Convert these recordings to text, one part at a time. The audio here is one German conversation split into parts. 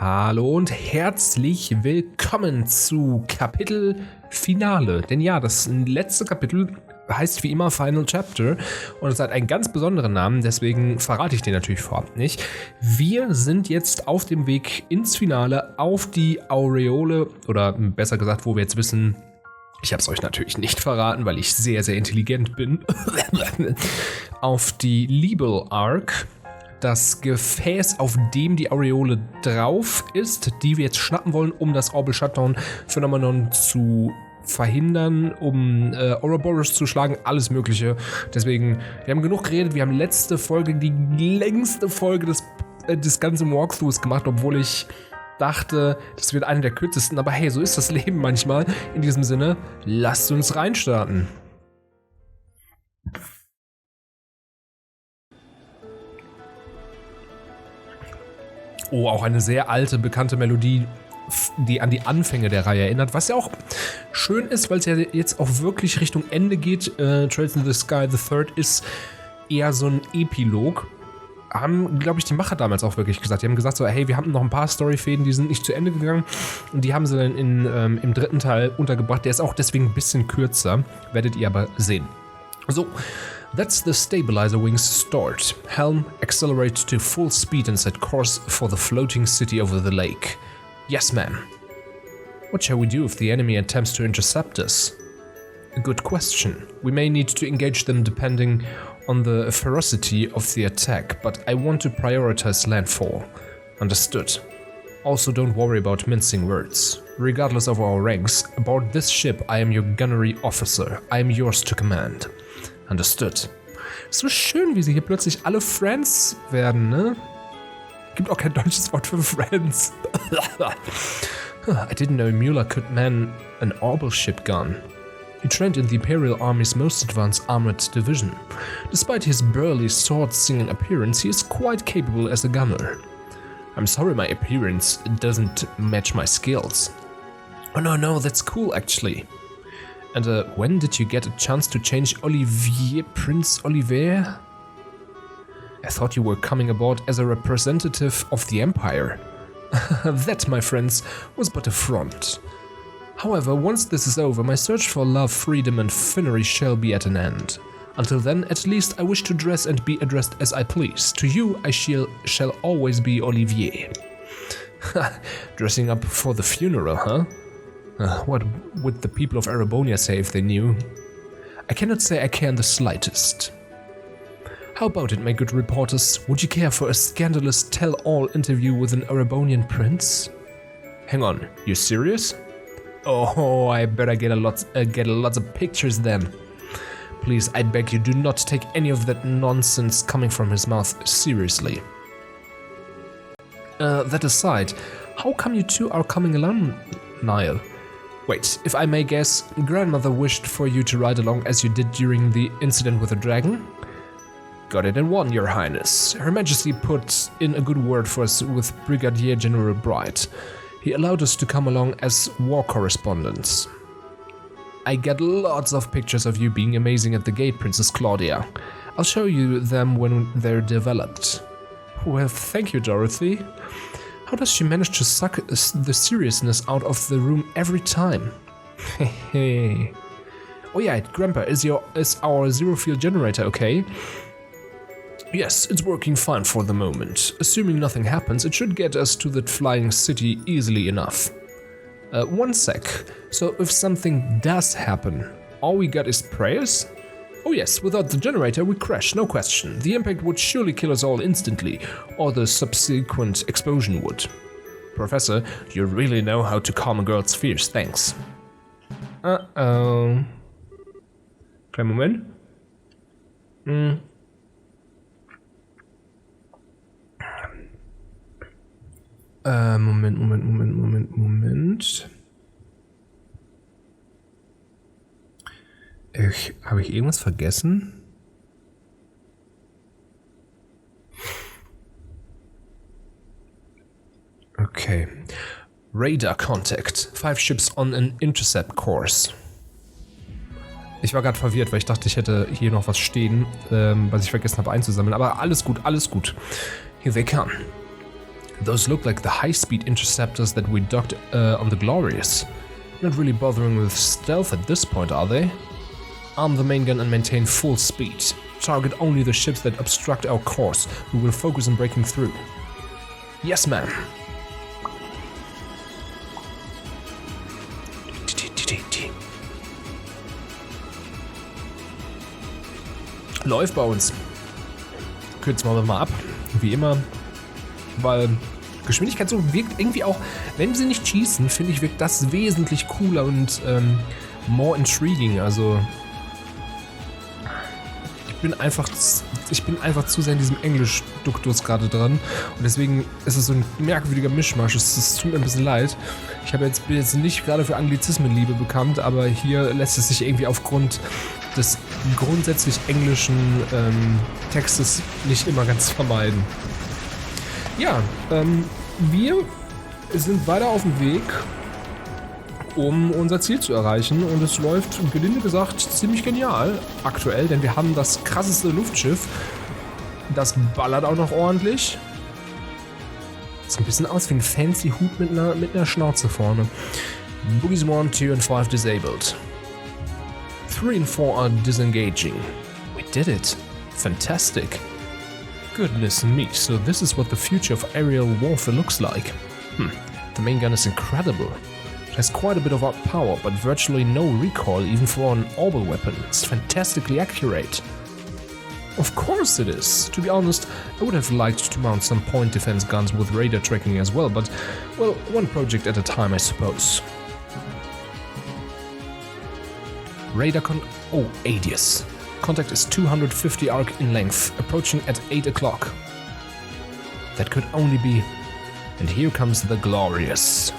Hallo und herzlich willkommen zu Kapitel Finale. Denn ja, das letzte Kapitel heißt wie immer Final Chapter und es hat einen ganz besonderen Namen, deswegen verrate ich den natürlich vorab nicht. Wir sind jetzt auf dem Weg ins Finale, auf die Aureole, oder besser gesagt, wo wir jetzt wissen, ich habe es euch natürlich nicht verraten, weil ich sehr, sehr intelligent bin, auf die Liber Ark. Das Gefäß, auf dem die Aureole drauf ist, die wir jetzt schnappen wollen, um das Orbital Shutdown Phänomenon zu verhindern, um Ouroboros zu schlagen, alles mögliche. Deswegen, wir haben genug geredet, wir haben letzte Folge, die längste Folge des ganzen Walkthroughs gemacht, obwohl ich dachte, das wird eine der kürzesten, aber hey, so ist das Leben manchmal. In diesem Sinne, lasst uns reinstarten. Oh, auch eine sehr alte, bekannte Melodie, die an die Anfänge der Reihe erinnert, was ja auch schön ist, weil es ja jetzt auch wirklich Richtung Ende geht. Trails in the Sky, the Third ist eher so ein Epilog. Haben, glaube ich, die Macher damals auch wirklich gesagt. Die haben gesagt so, hey, wir haben noch ein paar Storyfäden, die sind nicht zu Ende gegangen. Und die haben sie dann im dritten Teil untergebracht. Der ist auch deswegen ein bisschen kürzer, werdet ihr aber sehen. So. That's the stabilizer wings start. Helm, accelerate to full speed and set course for the floating city over the lake. Yes, ma'am. What shall we do if the enemy attempts to intercept us? A good question. We may need to engage them depending on the ferocity of the attack, but I want to prioritize landfall. Understood. Also, don't worry about mincing words. Regardless of our ranks, aboard this ship I am your gunnery officer. I am yours to command. Understood. So schön, wie sie hier plötzlich alle Friends werden, ne? Gibt auch kein deutsches Wort für Friends. I didn't know Mueller could man an orbital ship gun. He trained in the Imperial Army's most advanced armored division. Despite his burly sword-singing appearance, he is quite capable as a gunner. I'm sorry my appearance doesn't match my skills. Oh no, that's cool actually. And when did you get a chance to change Olivier, Prince Olivier? I thought you were coming aboard as a representative of the Empire. That, my friends, was but a front. However, once this is over, my search for love, freedom and finery shall be at an end. Until then, at least, I wish to dress and be addressed as I please. To you, I shall always be Olivier. Dressing up for the funeral, huh? What would the people of Erebonia say if they knew? I cannot say I care in the slightest. How about it, my good reporters? Would you care for a scandalous tell-all interview with an Erebonian prince? Hang on, you serious? Oh, I better get lots of pictures then. Please, I beg you, do not take any of that nonsense coming from his mouth seriously. That aside, how come you two are coming along, Niall? Wait, if I may guess, grandmother wished for you to ride along as you did during the incident with the dragon? Got it in one, your highness. Her majesty put in a good word for us with Brigadier General Bright. He allowed us to come along as war correspondents. I get lots of pictures of you being amazing at the gate, Princess Claudia. I'll show you them when they're developed. Well, thank you, Dorothy. How does she manage to suck the seriousness out of the room every time? Hehe. Oh yeah, Grandpa, is our zero-field generator okay? Yes, it's working fine for the moment. Assuming nothing happens, it should get us to that flying city easily enough. One sec. So if something does happen, all we got is prayers? Oh yes, without the generator we crash, no question. The impact would surely kill us all instantly, or the subsequent explosion would. Professor, you really know how to calm a girl's fears, thanks. Uh-oh. Kleinen Moment. Moment. Habe ich irgendwas vergessen? Okay. Radar contact. 5 ships on an intercept course. Ich war gerade verwirrt, weil ich dachte, ich hätte hier noch was stehen, was ich vergessen habe einzusammeln. Aber alles gut, alles gut. Here they come. Those look like the high-speed interceptors that we docked on the Glorious. Not really bothering with stealth at this point, are they? Arm the main gun and maintain full speed. Target only the ships that obstruct our course. We will focus on breaking through. Yes, ma'am. Läuft bei uns. Kürzen wir mal ab, wie immer, weil Geschwindigkeitssuche wirkt irgendwie auch, wenn sie nicht schießen, finde ich, wirkt das wesentlich cooler und more intriguing. Also ich bin einfach zu sehr in diesem Englisch-Duktus gerade dran und deswegen ist es so ein merkwürdiger Mischmasch. Es tut mir ein bisschen leid. Bin jetzt nicht gerade für Anglizismenliebe bekannt, aber hier lässt es sich irgendwie aufgrund des grundsätzlich englischen Textes nicht immer ganz vermeiden. Ja, wir sind weiter auf dem Weg, um unser Ziel zu erreichen und es läuft, gelinde gesagt, ziemlich genial aktuell, denn wir haben das krasseste Luftschiff, das ballert auch noch ordentlich. Sieht ein bisschen aus wie ein fancy Hut mit einer Schnauze vorne. Boogies 1, 2 and 5 disabled. 3 and 4 are disengaging. We did it. Fantastic. Goodness me, so this is what the future of aerial warfare looks like. The main gun is incredible. It has quite a bit of power, but virtually no recoil even for an orbital weapon. It's fantastically accurate. Of course it is. To be honest, I would have liked to mount some point defense guns with radar tracking as well, but, well, one project at a time, I suppose. Radar oh, ADIUS. Contact is 250 arc in length, approaching at 8 o'clock. That could only be... And here comes the Glorious.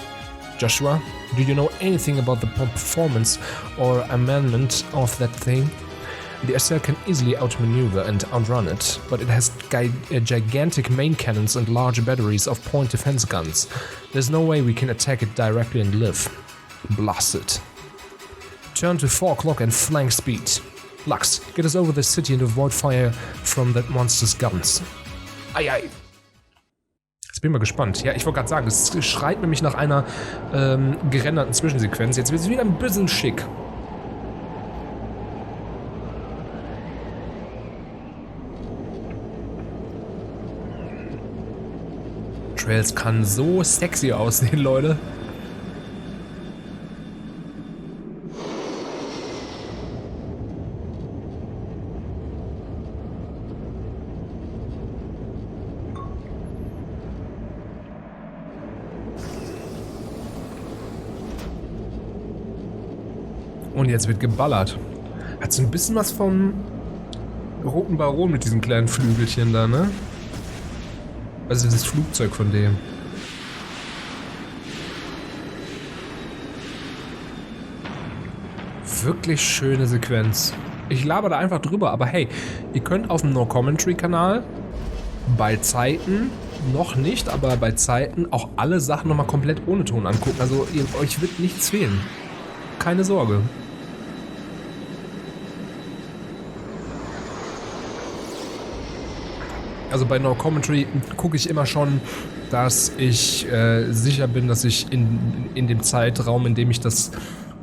Joshua, do you know anything about the performance or amendment of that thing? The SL can easily outmaneuver and outrun it, but it has gigantic main cannons and large batteries of point defense guns. There's no way we can attack it directly and live. Blast it. Turn to 4 o'clock and flank speed. Lux, get us over the city and avoid fire from that monster's guns. Ei, ei. Jetzt bin ich mal gespannt. Ja, ich wollte gerade sagen, es schreit nämlich nach einer gerenderten Zwischensequenz. Jetzt wird es wieder ein bisschen schick. Trails kann so sexy aussehen, Leute. Und jetzt wird geballert. Hat so ein bisschen was vom Roten Baron mit diesen kleinen Flügelchen da, ne? Also dieses Flugzeug von dem. Wirklich schöne Sequenz. Ich laber da einfach drüber, aber hey, ihr könnt auf dem No-Commentary-Kanal bei Zeiten, noch nicht, aber bei Zeiten auch alle Sachen nochmal komplett ohne Ton angucken. Also euch wird nichts fehlen. Keine Sorge. Also bei No Commentary gucke ich immer schon, dass ich sicher bin, dass ich in dem Zeitraum, in dem ich das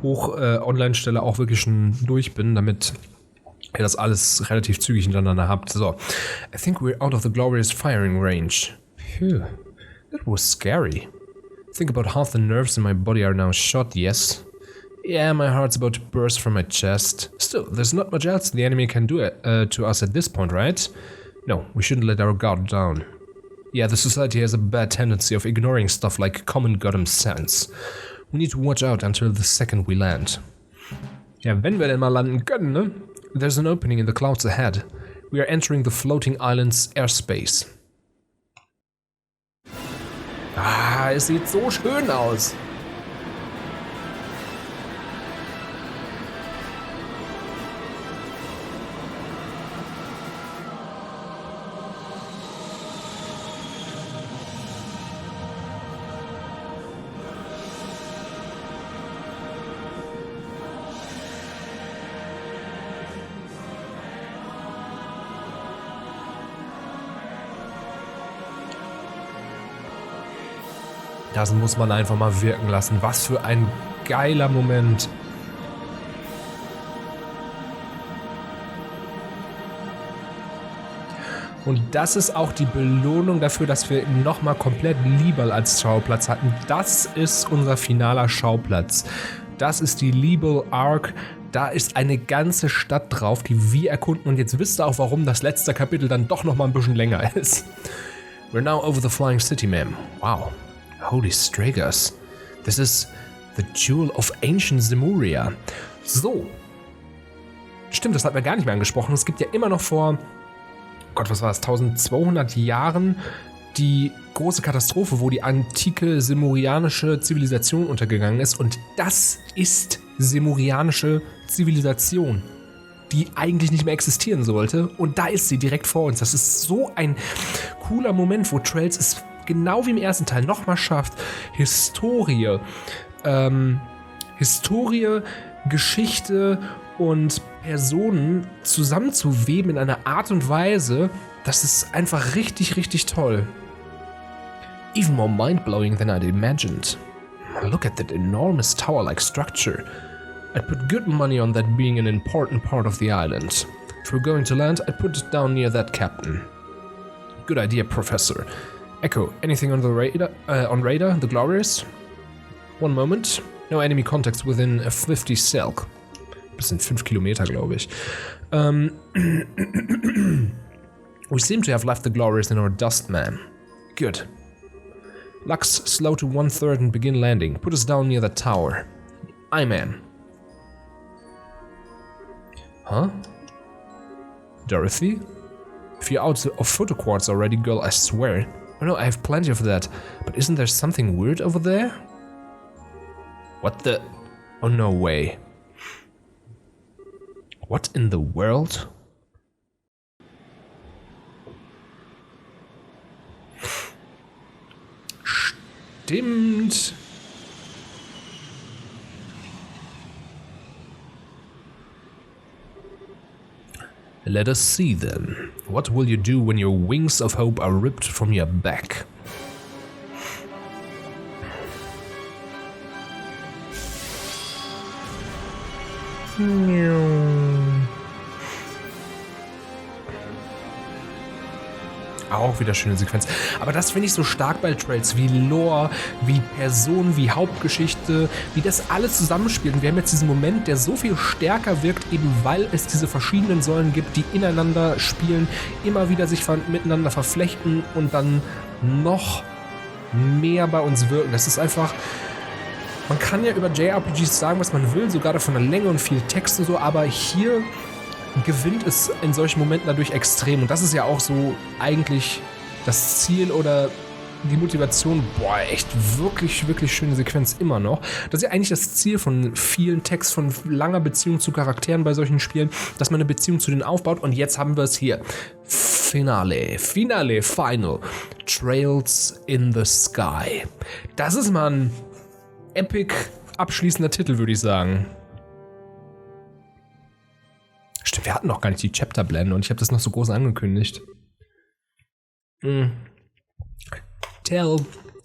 online stelle, auch wirklich schon durch bin, damit ihr das alles relativ zügig hintereinander habt. So, I think we're out of the glorious firing range. Phew, that was scary. Think about half the nerves in my body are now shot, yes? Yeah, my heart's about to burst from my chest. Still, there's not much else the enemy can do to us at this point, right? No, we shouldn't let our guard down. Yeah, the society has a bad tendency of ignoring stuff like common goddamn sense. We need to watch out until the second we land. Ja, wenn wir denn mal landen können, ne? There's an opening in the clouds ahead. We are entering the floating island's airspace. Ah, es sieht so schön aus. Das muss man einfach mal wirken lassen. Was für ein geiler Moment. Und das ist auch die Belohnung dafür, dass wir nochmal komplett Liber als Schauplatz hatten. Das ist unser finaler Schauplatz. Das ist die Liber Ark. Da ist eine ganze Stadt drauf, die wir erkunden. Und jetzt wisst ihr auch, warum das letzte Kapitel dann doch nochmal ein bisschen länger ist. We're now over the flying city, ma'am. Wow. Holy Stragers. This is the jewel of ancient Zemuria. So. Stimmt, das hatten wir gar nicht mehr angesprochen. Es gibt ja immer noch vor, Gott, was war das, 1200 Jahren die große Katastrophe, wo die antike semurianische Zivilisation untergegangen ist. Und das ist semurianische Zivilisation, die eigentlich nicht mehr existieren sollte. Und da ist sie direkt vor uns. Das ist so ein cooler Moment, wo Trails es genau wie im ersten Teil nochmal schafft, Historie, Geschichte und Personen zusammenzuweben in einer Art und Weise, das ist einfach richtig, richtig toll. Even more mind-blowing than I'd imagined. Look at that enormous tower-like structure. I'd put good money on that being an important part of the island. If we're going to land, I'd put it down near that captain. Good idea, Professor. Echo, anything on the radar? The Glorious? One moment. No enemy contacts within a 50 silk. Das sind 5 Kilometer, glaube ich. We seem to have left the Glorious in our dust, ma'am. Good. Lux, slow to 1/3 and begin landing. Put us down near the tower. Aye, ma'am. Huh? Dorothy? If you're out of photo quartz already, girl, I swear. Oh no, I have plenty of that. But isn't there something weird over there? What the? Oh, no way. What in the world? Stimmt. Let us see then. What will you do when your wings of hope are ripped from your back? Auch wieder schöne Sequenz. Aber das finde ich so stark bei Trails, wie Lore, wie Person, wie Hauptgeschichte, wie das alles zusammenspielt. Und wir haben jetzt diesen Moment, der so viel stärker wirkt, eben weil es diese verschiedenen Säulen gibt, die ineinander spielen, immer wieder sich miteinander verflechten und dann noch mehr bei uns wirken. Das ist einfach... Man kann ja über JRPGs sagen, was man will, sogar von der Länge und viel Text und so, aber hier gewinnt es in solchen Momenten dadurch extrem. Und das ist ja auch so eigentlich das Ziel oder die Motivation. Boah, echt wirklich, wirklich schöne Sequenz immer noch. Das ist ja eigentlich das Ziel von vielen Text, von langer Beziehung zu Charakteren bei solchen Spielen, dass man eine Beziehung zu denen aufbaut. Und jetzt haben wir es hier. Final. Trails in the Sky. Das ist mal ein epic abschließender Titel, würde ich sagen. Stimmt, wir hatten noch gar nicht die Chapterblende und ich habe das noch so groß angekündigt.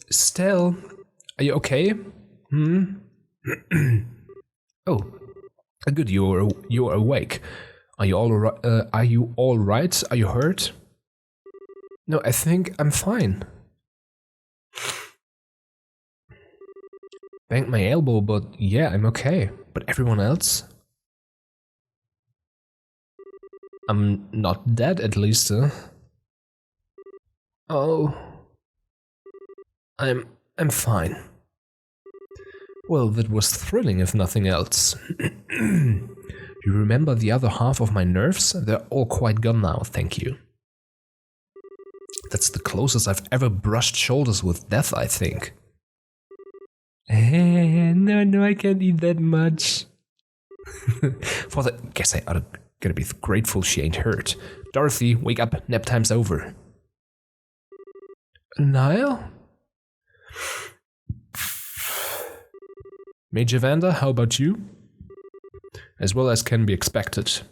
Stell, are you okay? Oh, good, you're awake. Are you all right? Are you hurt? No, I think I'm fine. Banged my elbow, but yeah, I'm okay. But everyone else? I'm not dead, at least. Oh, I'm fine. Well, that was thrilling, if nothing else. You remember the other half of my nerves? They're all quite gone now, thank you. That's the closest I've ever brushed shoulders with death, I think. No, I can't eat that much. Guess I gotta be grateful she ain't hurt. Dorothy, wake up, nap time's over. Niall? Major Vanda, how about you? As well as can be expected.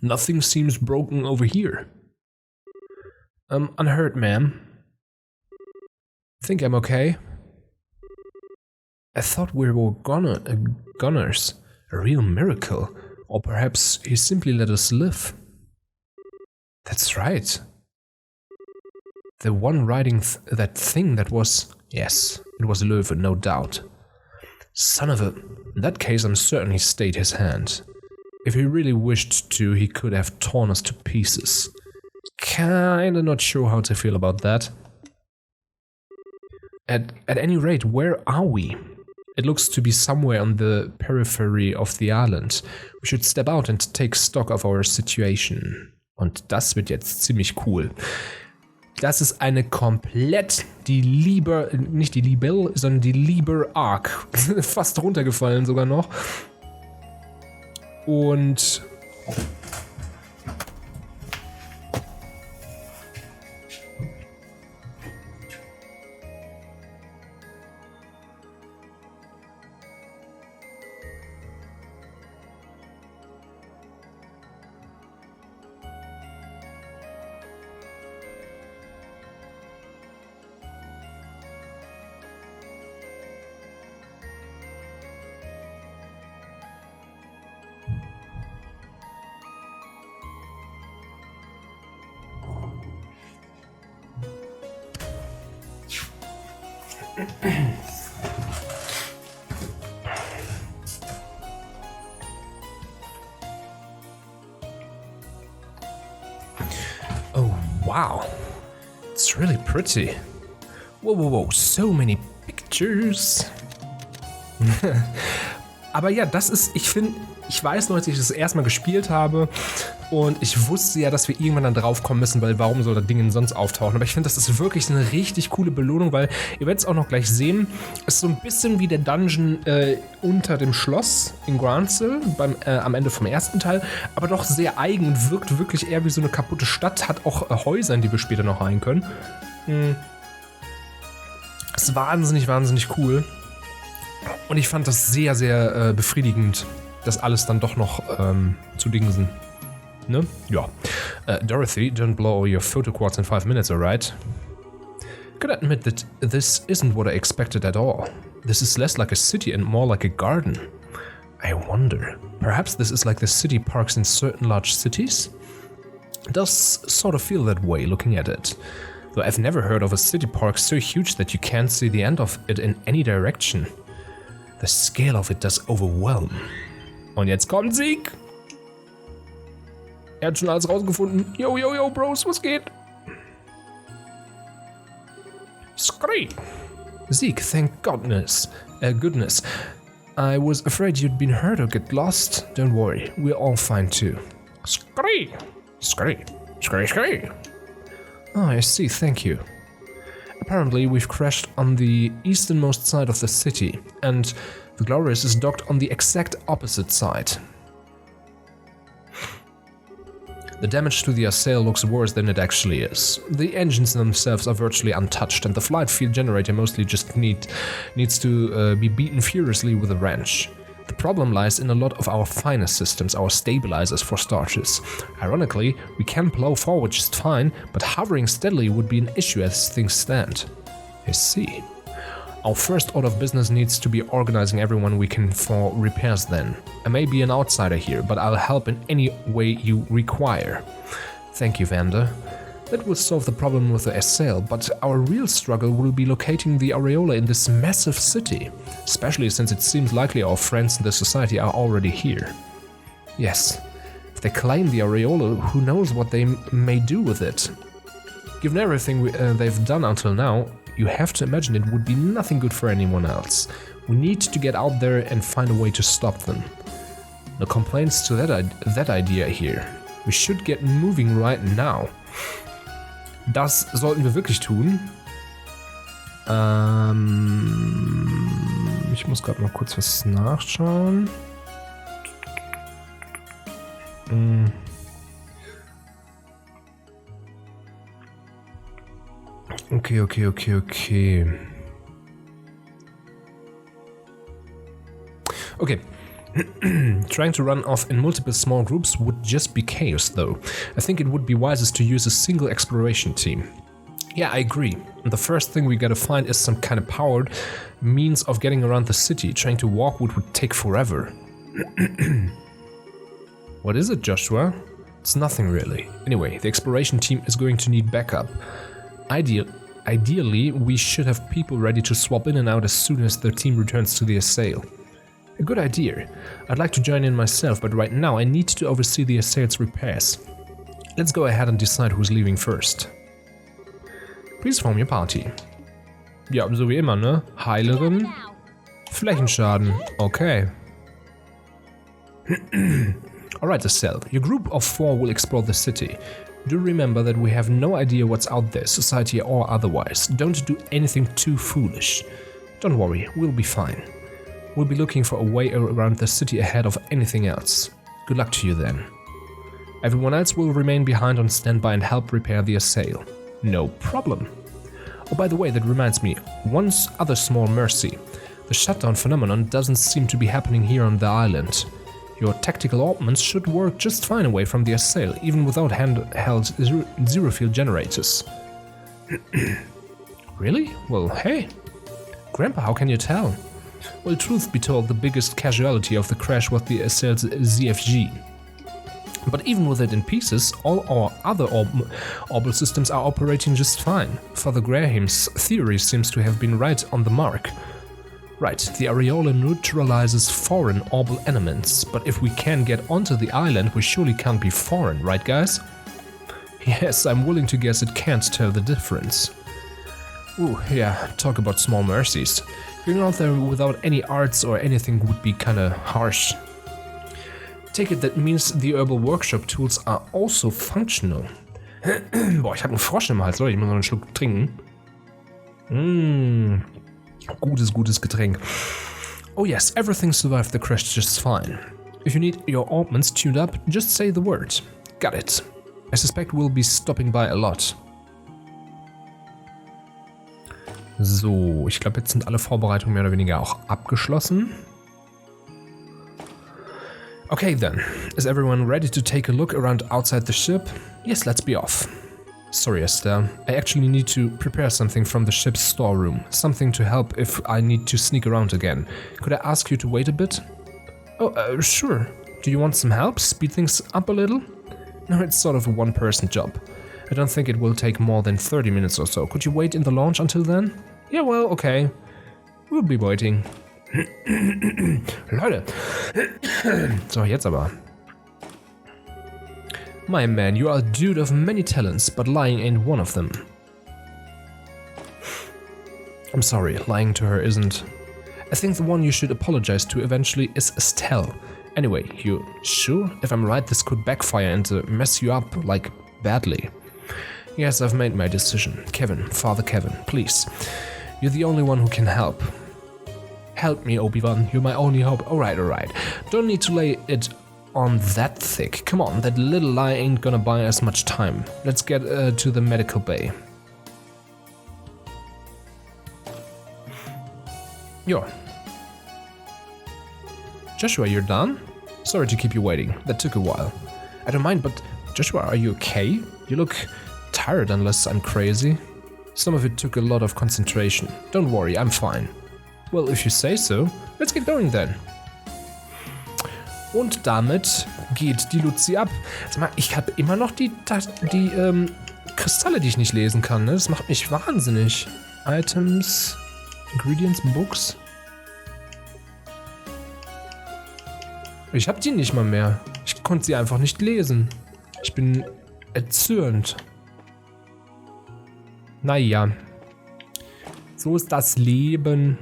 Nothing seems broken over here. Unhurt, ma'am. Think I'm okay? I thought we were gunners. A real miracle. Or perhaps he simply let us live. That's right. The one riding that thing that was... Yes, it was Löwe, no doubt. Son of a... In that case, I'm certain he stayed his hand. If he really wished to, he could have torn us to pieces. Kinda not sure how to feel about that. At any rate, where are we? It looks to be somewhere on the periphery of the island. We should step out and take stock of our situation. Und das wird jetzt ziemlich cool. Das ist eine komplett nicht die Liber, sondern die Liber Ark. Fast runtergefallen sogar noch. Und oh, wow. It's really pretty. Whoa, whoa, whoa, so many pictures. Aber ja, das ist, ich weiß noch, als ich das erstmal gespielt habe und ich wusste ja, dass wir irgendwann dann drauf kommen müssen, weil warum soll das Ding denn sonst auftauchen? Aber ich finde, das ist wirklich eine richtig coole Belohnung, weil ihr werdet es auch noch gleich sehen, ist so ein bisschen wie der Dungeon unter dem Schloss in Branche am Ende vom ersten Teil, aber doch sehr eigen und wirkt wirklich eher wie so eine kaputte Stadt, hat auch Häuser, in die wir später noch rein können. Ist wahnsinnig, wahnsinnig cool. Und ich fand das sehr, sehr befriedigend, das alles dann doch noch zu dingsen. Ne? Ja. Dorothy, don't blow all your photo quads in 5 minutes, alright? Gotta admit that this isn't what I expected at all. This is less like a city and more like a garden. I wonder, perhaps this is like the city parks in certain large cities? It does sort of feel that way looking at it. Though I've never heard of a city park so huge that you can't see the end of it in any direction. The scale of it does overwhelm. Und jetzt kommt Sieg. Er hat schon alles rausgefunden. Yo, yo, yo, Bros, was geht? Scree. Sieg, thank goodness. Goodness. I was afraid you'd been hurt or get lost. Don't worry, we're all fine too. Scree. Scree. Scree, scree. Oh, I see, thank you. Apparently, we've crashed on the easternmost side of the city, and the Glorious is docked on the exact opposite side. The damage to the Assail looks worse than it actually is. The engines themselves are virtually untouched, and the flight field generator mostly just needs to be beaten furiously with a wrench. The problem lies in a lot of our finest systems, our stabilizers for starters. Ironically, we can plow forward just fine, but hovering steadily would be an issue as things stand. I see. Our first order of business needs to be organizing everyone we can for repairs then. I may be an outsider here, but I'll help in any way you require. Thank you, Vander. That will solve the problem with the Assail, but our real struggle will be locating the Aureola in this massive city, especially since it seems likely our friends in the society are already here. Yes, if they claim the Aureola, who knows what they may do with it. Given everything they've done until now, you have to imagine it would be nothing good for anyone else. We need to get out there and find a way to stop them. No complaints to that idea here. We should get moving right now. Das sollten wir wirklich tun. Ich muss gerade mal kurz was nachschauen. Okay. Okay. Trying to run off in multiple small groups would just be chaos, though. I think it would be wisest to use a single exploration team. Yeah, I agree. And the first thing we gotta find is some kind of powered means of getting around the city. Trying to walk would take forever. What is it, Joshua? It's nothing really. Anyway, the exploration team is going to need backup. Ideally, we should have people ready to swap in and out as soon as the team returns to the assail. A good idea. I'd like to join in myself, but right now I need to oversee the assail's repairs. Let's go ahead and decide who's leaving first. Please form your party. Ja, so wie immer, ne? Heilerin. Flächenschaden. Okay. Alright, Estelle. Your group of 4 will explore the city. Do remember that we have no idea what's out there, society or otherwise. Don't do anything too foolish. Don't worry, we'll be fine. We'll be looking for a way around the city ahead of anything else. Good luck to you then. Everyone else will remain behind on standby and help repair the assail. No problem. Oh, by the way, that reminds me, one other small mercy. The shutdown phenomenon doesn't seem to be happening here on the island. Your tactical ordnance should work just fine away from the assail, even without handheld zero-field generators. Really? Well, hey. Grandpa, how can you tell? Well, truth be told, the biggest casualty of the crash was the assail's ZFG. But even with it in pieces, all our other orbital systems are operating just fine. Father Graham's theory seems to have been right on the mark. Right, the areola neutralizes foreign orbital elements, but if we can get onto the island, we surely can't be foreign, right guys? Yes, I'm willing to guess it can't tell the difference. Ooh, yeah, talk about small mercies. Going out there without any arts or anything would be kinda harsh. Take it that means the herbal workshop tools are also functional. Boah, ich hab einen Frosch im Hals, Leute, ich muss noch einen Schluck trinken. Gutes Getränk. Oh yes, everything survived the crash just fine. If you need your ordnance tuned up, just say the word. Got it. I suspect we'll be stopping by a lot. So, ich glaube, jetzt sind alle Vorbereitungen mehr oder weniger auch abgeschlossen. Okay then, is everyone ready to take a look around outside the ship? Yes, let's be off. Sorry, Esther, I actually need to prepare something from the ship's storeroom. Something to help if I need to sneak around again. Could I ask you to wait a bit? Oh, sure. Do you want some help? Speed things up a little? No, it's sort of a one-person job. I don't think it will take more than 30 minutes or so. Could you wait in the launch until then? Yeah, well, okay. We'll be waiting. Leute. So, jetzt aber. My man, you are a dude of many talents, but lying ain't one of them. I'm sorry, lying to her isn't. I think the one you should apologize to eventually is Estelle. Anyway, you sure? If I'm right, this could backfire and mess you up, like, badly. Yes, I've made my decision. Kevin, Father Kevin, please. You're the only one who can help. Help me, Obi-Wan. You're my only hope. Alright. Don't need to lay it on that thick. Come on, that little lie ain't gonna buy us much time. Let's get to the medical bay. Yo. Joshua, you're done? Sorry to keep you waiting. That took a while. I don't mind, but Joshua, are you okay? You look tired unless I'm crazy. Some of it took a lot of concentration. Don't worry, I'm fine. Well, if you say so, let's get going then. Und damit geht die Luzi ab. Sag mal, ich habe immer noch die Kristalle, die ich nicht lesen kann. Ne? Das macht mich wahnsinnig. Items, Ingredients, Books. Ich habe die nicht mal mehr. Ich konnte sie einfach nicht lesen. Ich bin erzürnt. Naja. So ist das Leben.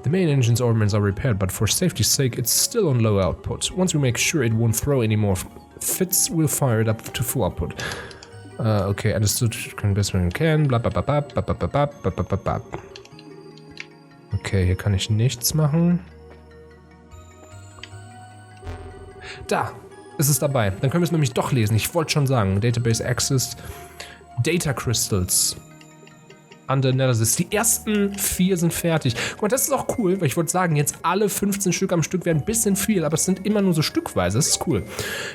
The main engine's ordnance are repaired, but for safety's sake, it's still on low output. Once we make sure it won't throw any more fits, we'll fire it up to full output. Okay, understood. Can best when you can. Bla bla bla bla bla bla bla bla bla bla. Okay, hier kann ich nichts machen. Da! Ist es dabei. Dann können wir es nämlich doch lesen. Ich wollte schon sagen. Database Access. Data Crystals. under analysis. Die ersten 4 sind fertig. Guck mal, das ist auch cool, weil ich würde sagen, jetzt alle 15 Stück am Stück wären ein bisschen viel, aber es sind immer nur so stückweise. Das ist cool.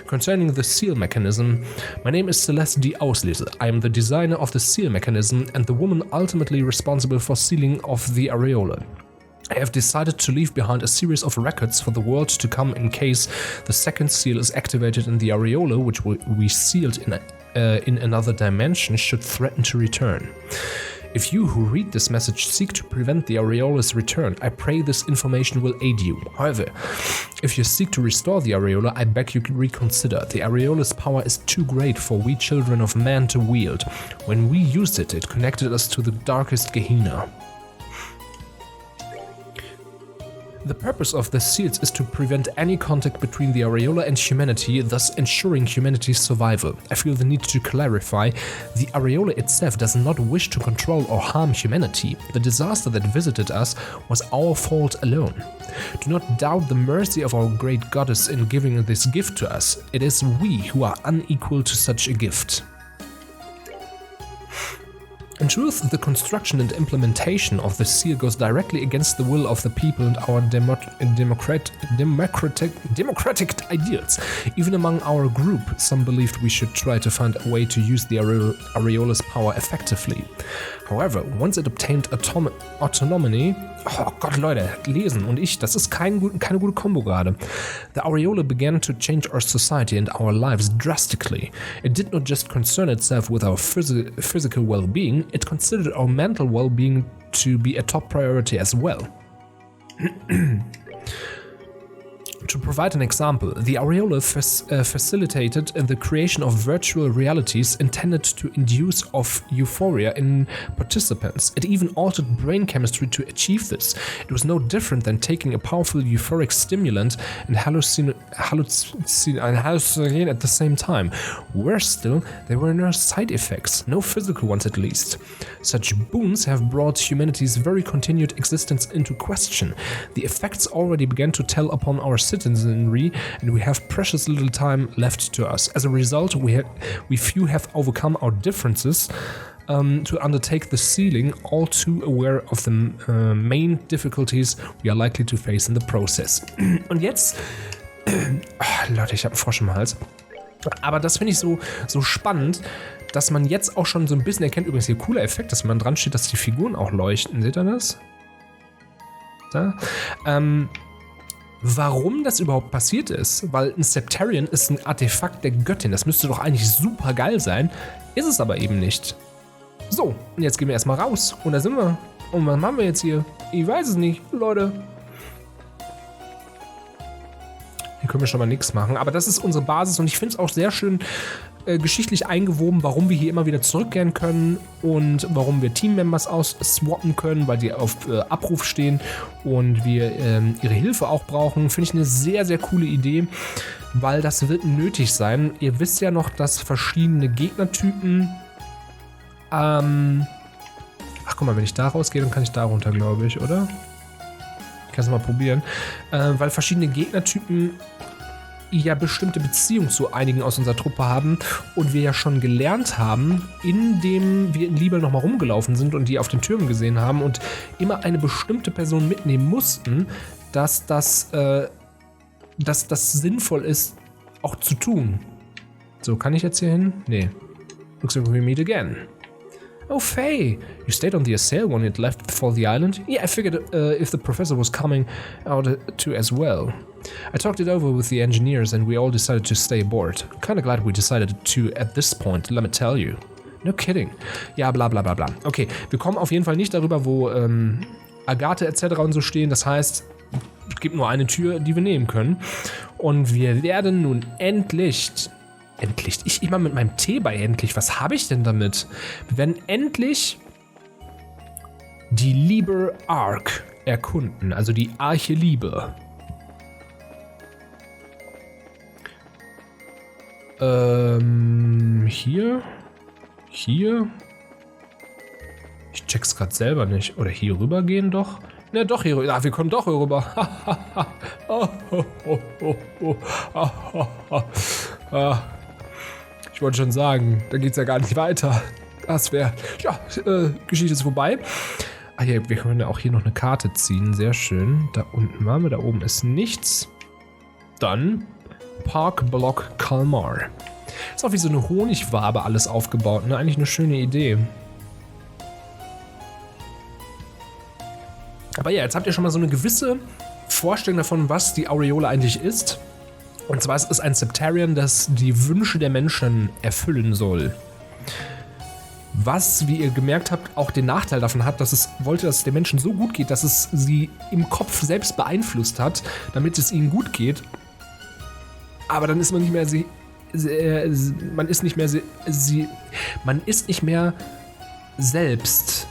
Concerning the seal mechanism, my name is Celeste D. Auslese. I am the designer of the seal mechanism and the woman ultimately responsible for sealing of the areola. I have decided to leave behind a series of records for the world to come in case the second seal is activated in the areola, which we sealed in another dimension, should threaten to return. If you who read this message seek to prevent the areola's return, I pray this information will aid you. However, if you seek to restore the areola, I beg you reconsider. The areola's power is too great for we children of man to wield. When we used it, it connected us to the darkest Gehenna. The purpose of the seals is to prevent any contact between the areola and humanity, thus ensuring humanity's survival. I feel the need to clarify, the areola itself does not wish to control or harm humanity. The disaster that visited us was our fault alone. Do not doubt the mercy of our great goddess in giving this gift to us. It is we who are unequal to such a gift. In truth, the construction and implementation of the seal goes directly against the will of the people and our democratic ideals. Even among our group, some believed we should try to find a way to use the areola's power effectively. However, once it obtained autonomy, oh Gott, Leute, lesen und ich, das ist keine gute Kombo gerade. The areola began to change our society and our lives drastically. It did not just concern itself with our physical well-being, it considered our mental well-being to be a top priority as well. To provide an example, the areola facilitated the creation of virtual realities intended to induce euphoria in participants. It even altered brain chemistry to achieve this. It was no different than taking a powerful euphoric stimulant and hallucinogen at the same time. Worse still, there were no side effects, no physical ones at least. Such boons have brought humanity's very continued existence into question. The effects already began to tell upon our citizenry, and we have precious little time left to us. As a result, we few have overcome our differences to undertake the sealing, all too aware of the main difficulties we are likely to face in the process. Und jetzt, Leute, ich habe einen Frosch im Hals. Aber das finde ich so spannend, dass man jetzt auch schon so ein bisschen erkennt, übrigens hier cooler Effekt, dass man dran steht, dass die Figuren auch leuchten. Seht ihr das? Da. Warum das überhaupt passiert ist, weil ein Septarian ist ein Artefakt der Göttin. Das müsste doch eigentlich super geil sein. Ist es aber eben nicht. So, und jetzt gehen wir erstmal raus. Und da sind wir. Und was machen wir jetzt hier? Ich weiß es nicht, Leute. Hier können wir schon mal nichts machen. Aber das ist unsere Basis und ich finde es auch sehr schön geschichtlich eingewoben, warum wir hier immer wieder zurückkehren können und warum wir Teammembers ausswappen können, weil die auf Abruf stehen und wir ihre Hilfe auch brauchen. Finde ich eine sehr, sehr coole Idee, weil das wird nötig sein. Ihr wisst ja noch, dass verschiedene Gegnertypen ach, guck mal, wenn ich da rausgehe, dann kann ich da runter, glaube ich, oder? Ich kann es mal probieren. Weil verschiedene Gegnertypen ja bestimmte Beziehungen zu einigen aus unserer Truppe haben und wir ja schon gelernt haben, indem wir in Liber nochmal rumgelaufen sind und die auf den Türmen gesehen haben und immer eine bestimmte Person mitnehmen mussten, dass das sinnvoll ist, auch zu tun. So, kann ich jetzt hier hin? Nee. Looks like we meet again. Oh, Faye, you stayed on the assail when it left before the island? Yeah, I figured if the professor was coming out too as well. I talked it over with the engineers and we all decided to stay aboard. Kinda glad we decided to at this point, let me tell you. No kidding. Ja, bla bla bla bla. Okay, wir kommen auf jeden Fall nicht darüber, wo Agathe etc. und so stehen. Das heißt, es gibt nur eine Tür, die wir nehmen können. Und wir werden nun endlich, ich mal mit meinem T bei endlich, was habe ich denn damit? Wir werden endlich die Liber Ark erkunden, also die Arche Liebe. Hier. Ich check's gerade selber nicht. Oder hier rüber gehen doch? Ne, doch hier rüber. Ah, wir kommen doch hier rüber. Ich wollte schon sagen, da geht's ja gar nicht weiter. Das wäre, ja, Geschichte ist vorbei. Ah ja, wir können ja auch hier noch eine Karte ziehen. Sehr schön. Da unten waren wir, da oben ist nichts. Dann Park Block Kalmar. Ist auch wie so eine Honigwabe alles aufgebaut, ne? Eigentlich eine schöne Idee. Aber ja, jetzt habt ihr schon mal so eine gewisse Vorstellung davon, was die Aureole eigentlich ist. Und zwar ist es ein Septarian, das die Wünsche der Menschen erfüllen soll. Was, wie ihr gemerkt habt, auch den Nachteil davon hat, dass es wollte, dass es den Menschen so gut geht, dass es sie im Kopf selbst beeinflusst hat, damit es ihnen gut geht. Aber dann ist man nicht mehr man ist nicht mehr selbst.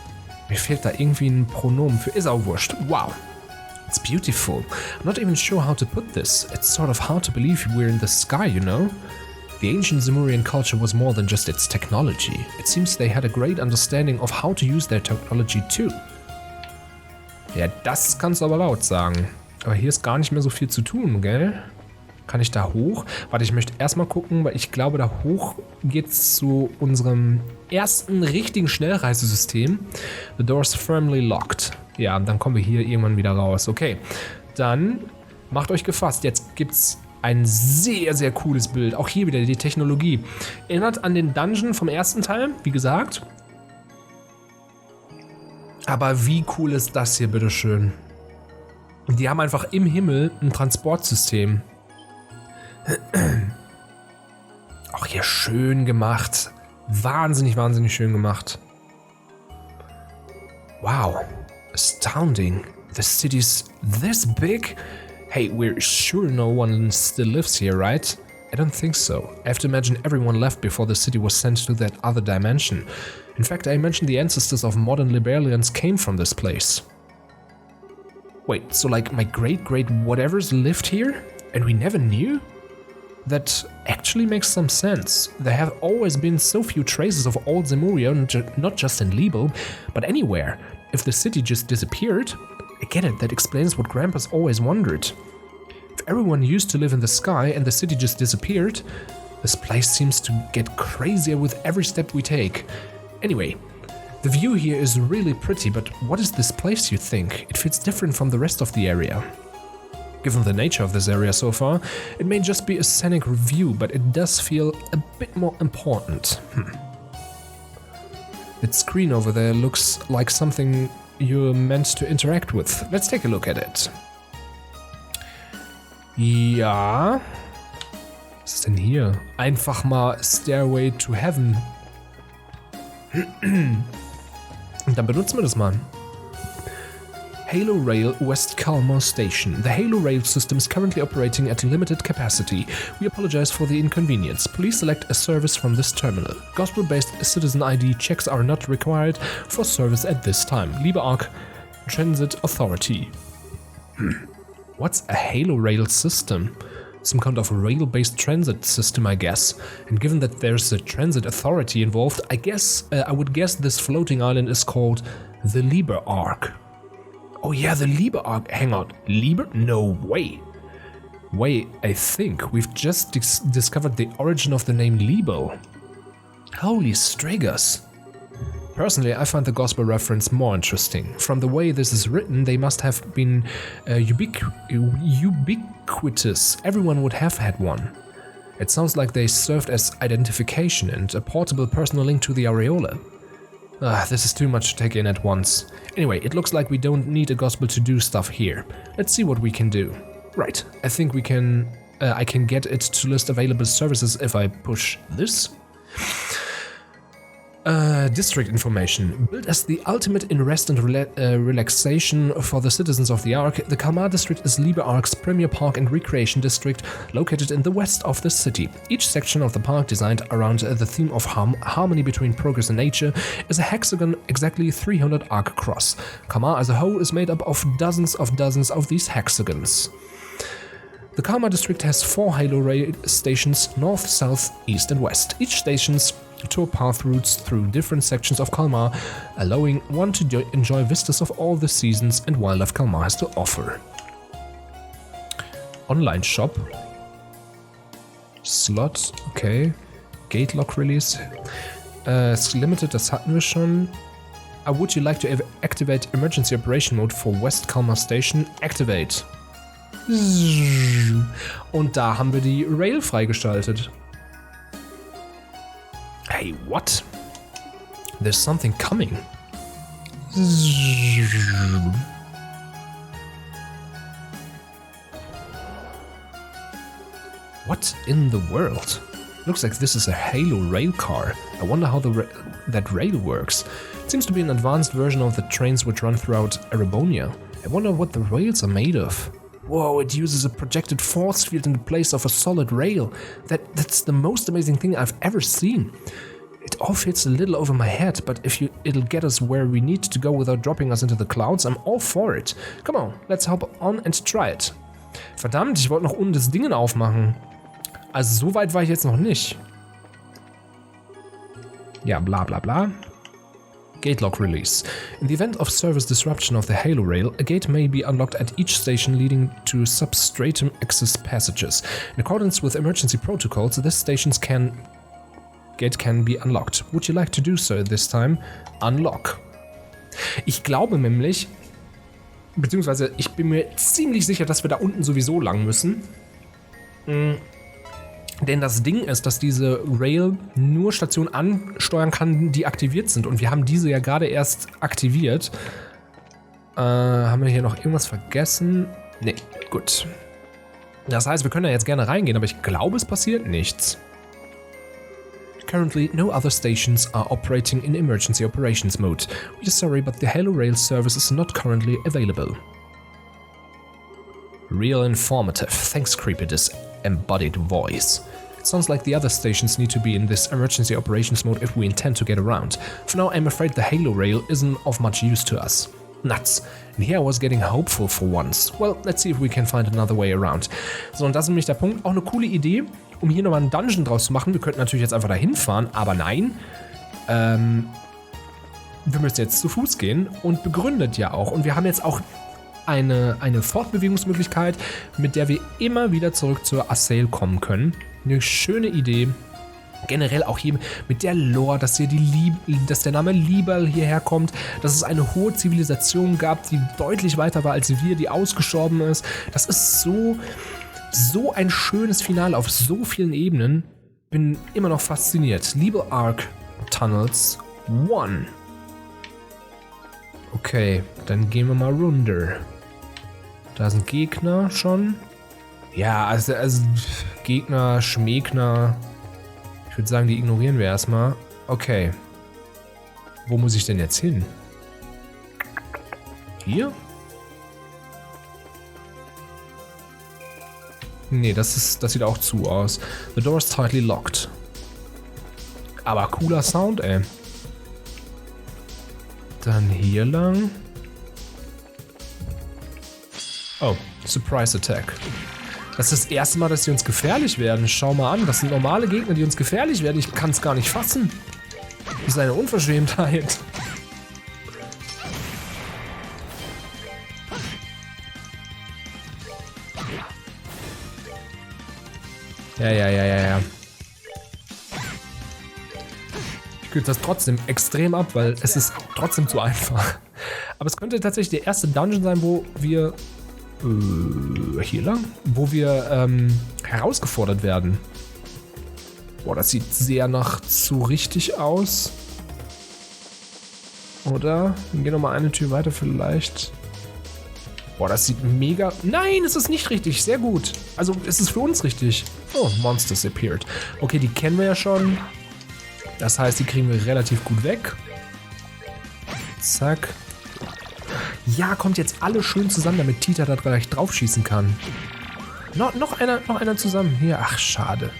Mir fehlt da irgendwie ein Pronomen für. Ist auch wurscht. Wow. It's beautiful. I'm not even sure how to put this. It's sort of hard to believe we're in the sky, you know? The ancient Zemurian culture was more than just its technology. It seems they had a great understanding of how to use their technology too. Ja, das kannst du aber laut sagen. Aber hier ist gar nicht mehr so viel zu tun, gell? Kann ich da hoch? Warte, ich möchte erstmal gucken, weil ich glaube, da hoch geht's zu unserem ersten richtigen Schnellreisesystem. The door's firmly locked. Ja, und dann kommen wir hier irgendwann wieder raus. Okay, dann macht euch gefasst. Jetzt gibt's ein sehr, sehr cooles Bild. Auch hier wieder die Technologie. Erinnert an den Dungeon vom ersten Teil, wie gesagt. Aber wie cool ist das hier, bitteschön? Die haben einfach im Himmel ein Transportsystem. Auch hier schön gemacht. Wahnsinnig, wahnsinnig schön gemacht. Wow. Astounding. The city's this big? Hey, we're sure no one still lives here, right? I don't think so. I have to imagine everyone left before the city was sent to that other dimension. In fact, I imagine the ancestors of modern Liberians came from this place. Wait, so like my great-great-whatevers lived here? And we never knew? That actually makes some sense. There have always been so few traces of old Zemuria, not just in Libo, but anywhere. If the city just disappeared, I get it, that explains what Grandpa's always wondered. If everyone used to live in the sky and the city just disappeared, this place seems to get crazier with every step we take. Anyway, the view here is really pretty, but what is this place, you think? It feels different from the rest of the area. Given the nature of this area so far, it may just be a scenic view, but it does feel a bit more important. That screen over there looks like something you're meant to interact with. Let's take a look at it. Ja. Was ist denn hier? Einfach mal Stairway to Heaven. Und dann benutzen wir das mal. Halo Rail West Kalmar Station. The Halo Rail system is currently operating at limited capacity. We apologize for the inconvenience. Please select a service from this terminal. Gospel-based citizen ID checks are not required for service at this time. Liber Ark Transit Authority. What's a Halo Rail system? Some kind of rail-based transit system, I guess. And given that there's a transit authority involved, I would guess this floating island is called the Liber Ark. Oh yeah, the Liber Ark. Hang on. Liber? No way. Wait, I think we've just discovered the origin of the name Libo. Holy Striggers. Personally, I find the gospel reference more interesting. From the way this is written, they must have been ubiquitous. Everyone would have had one. It sounds like they served as identification and a portable personal link to the Aureole. This is too much to take in at once. Anyway, it looks like we don't need a gospel to do stuff here. Let's see what we can do. Right, I think we can... I can get it to list available services if I push this. District information. Built as the ultimate in rest and relaxation for the citizens of the Ark, the Kalmar district is Liber Ark's premier park and recreation district located in the west of the city. Each section of the park, designed around the theme of harmony between progress and nature, is a hexagon exactly 300 arc across. Kalmar as a whole is made up of dozens of these hexagons. The Kalmar district has 4 Halo rail stations north, south, east and west. Each station's tour path routes through different sections of Kalmar, allowing one to enjoy vistas of all the seasons and wildlife Kalmar has to offer. Online shop. Slot, okay. Gate lock release. Ist limited, das hatten wir schon. Would you like to activate Emergency Operation Mode for West Kalmar Station? Activate. Und da haben wir die Rail freigeschaltet. Hey, what? There's something coming. What in the world? Looks like this is a Halo rail car. I wonder how that rail works. It seems to be an advanced version of the trains which run throughout Erebonia. I wonder what the rails are made of. Whoa, it uses a projected force field in the place of a solid rail. That's the most amazing thing I've ever seen. It all fits a little over my head, but if it'll get us where we need to go without dropping us into the clouds, I'm all for it. Come on, let's hop on and try it. Verdammt, ich wollte noch unten das Ding aufmachen. Also so weit war ich jetzt noch nicht. Ja, bla bla bla. Gate lock release. In the event of service disruption of the Halo rail, a gate may be unlocked at each station leading to substratum access passages. In accordance with emergency protocols, this station's gate can be unlocked. Would you like to do so this time? Unlock. Ich glaube nämlich, beziehungsweise ich bin mir ziemlich sicher, dass wir da unten sowieso lang müssen. Denn das Ding ist, dass diese Rail nur Stationen ansteuern kann, die aktiviert sind. Und wir haben diese ja gerade erst aktiviert. Haben wir hier noch irgendwas vergessen? Nee, gut. Das heißt, wir können da jetzt gerne reingehen, aber ich glaube, es passiert nichts. Currently, no other stations are operating in emergency operations mode. We're sorry, but the Halo Rail service is not currently available. Real informative. Thanks, Creepy, this embodied voice. It sounds like the other stations need to be in this emergency operations mode if we intend to get around. For now, I'm afraid the Halo Rail isn't of much use to us. Nuts. And here I was getting hopeful for once. Well, let's see if we can find another way around. So, und das ist nämlich der Punkt. Auch eine coole Idee, um hier nochmal einen Dungeon draus zu machen. Wir könnten natürlich jetzt einfach dahin fahren, aber nein. Wir müssen jetzt zu Fuß gehen und begründet ja auch. Und wir haben jetzt auch eine Fortbewegungsmöglichkeit, mit der wir immer wieder zurück zur Assail kommen können. Eine schöne Idee. Generell auch hier mit der Lore, dass hier dass der Name Liber hierher kommt, dass es eine hohe Zivilisation gab, die deutlich weiter war als wir, die ausgestorben ist. Das ist so ein schönes Finale auf so vielen Ebenen. Bin immer noch fasziniert. Liber Ark Tunnels 1. Okay, dann gehen wir mal runter. Da sind Gegner schon. Ja, also Gegner, Schmägner. Ich würde sagen, die ignorieren wir erstmal. Okay. Wo muss ich denn jetzt hin? Hier? Nee, das sieht auch zu aus. The door is tightly locked. Aber cooler Sound, ey. Dann hier lang. Oh, Surprise Attack. Das ist das erste Mal, dass die uns gefährlich werden. Schau mal an, das sind normale Gegner, die uns gefährlich werden. Ich kann es gar nicht fassen. Das ist eine Unverschämtheit. Ja. Ich kürze das trotzdem extrem ab, weil es ist trotzdem zu einfach. Aber es könnte tatsächlich der erste Dungeon sein, wo wir hier lang? Wo wir herausgefordert werden. Boah, das sieht sehr nach zu richtig aus. Oder? Wir gehen nochmal eine Tür weiter vielleicht. Boah, das sieht mega... Nein, es ist nicht richtig. Sehr gut. Also, es ist für uns richtig. Oh, Monsters appeared. Okay, die kennen wir ja schon. Das heißt, die kriegen wir relativ gut weg. Zack. Ja, kommt jetzt alle schön zusammen, damit Tita da gleich drauf schießen kann. Noch einer zusammen. Hier, ach, schade.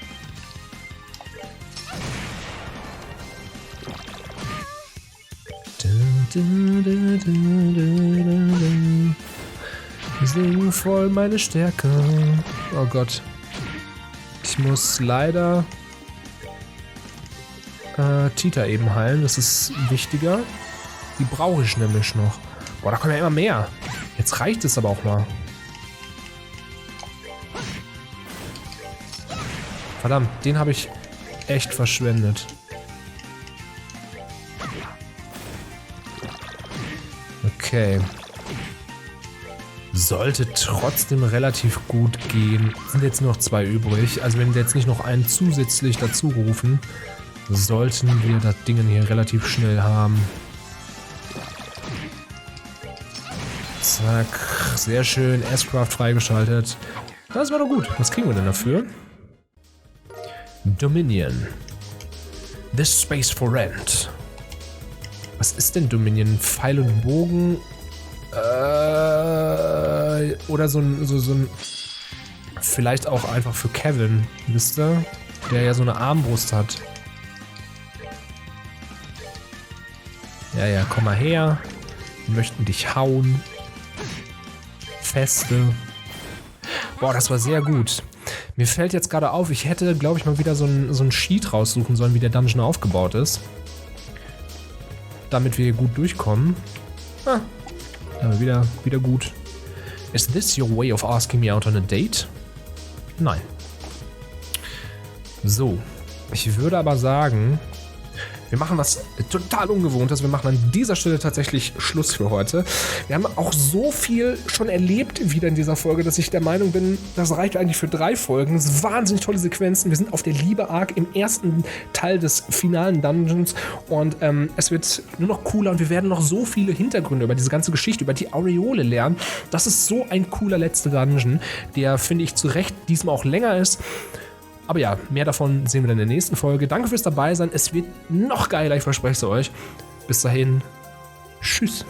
Sing voll meine Stärke. Oh Gott. Ich muss leider Tita eben heilen. Das ist wichtiger. Die brauche ich nämlich noch. Boah, da kommen ja immer mehr. Jetzt reicht es aber auch mal. Verdammt, den habe ich echt verschwendet. Okay. Sollte trotzdem relativ gut gehen. Sind jetzt noch 2 übrig. Also wenn wir jetzt nicht noch einen zusätzlich dazu rufen, sollten wir das Ding hier relativ schnell haben. Zack. Sehr schön. S-Craft freigeschaltet. Das war doch gut. Was kriegen wir denn dafür? Dominion. This space for rent. Was ist denn Dominion? Pfeil und Bogen? Oder so ein... Vielleicht auch einfach für Kevin, wisst ihr? Der ja so eine Armbrust hat. Ja, komm mal her. Wir möchten dich hauen. Feste. Boah, das war sehr gut. Mir fällt jetzt gerade auf, ich hätte, glaube ich, mal wieder so ein Sheet raussuchen sollen, wie der Dungeon aufgebaut ist. Damit wir hier gut durchkommen. Aber wieder gut. Is this your way of asking me out on a date? Nein. So. Ich würde aber sagen, wir machen was total Ungewohntes. Wir machen an dieser Stelle tatsächlich Schluss für heute. Wir haben auch so viel schon erlebt wieder in dieser Folge, dass ich der Meinung bin, das reicht eigentlich für 3 Folgen. Das sind wahnsinnig tolle Sequenzen. Wir sind auf der Liber Ark im ersten Teil des finalen Dungeons und es wird nur noch cooler und wir werden noch so viele Hintergründe über diese ganze Geschichte, über die Aureole lernen. Das ist so ein cooler letzter Dungeon, der, finde ich, zu Recht diesmal auch länger ist. Aber ja, mehr davon sehen wir dann in der nächsten Folge. Danke fürs Dabeisein. Es wird noch geiler, ich verspreche es euch. Bis dahin. Tschüss.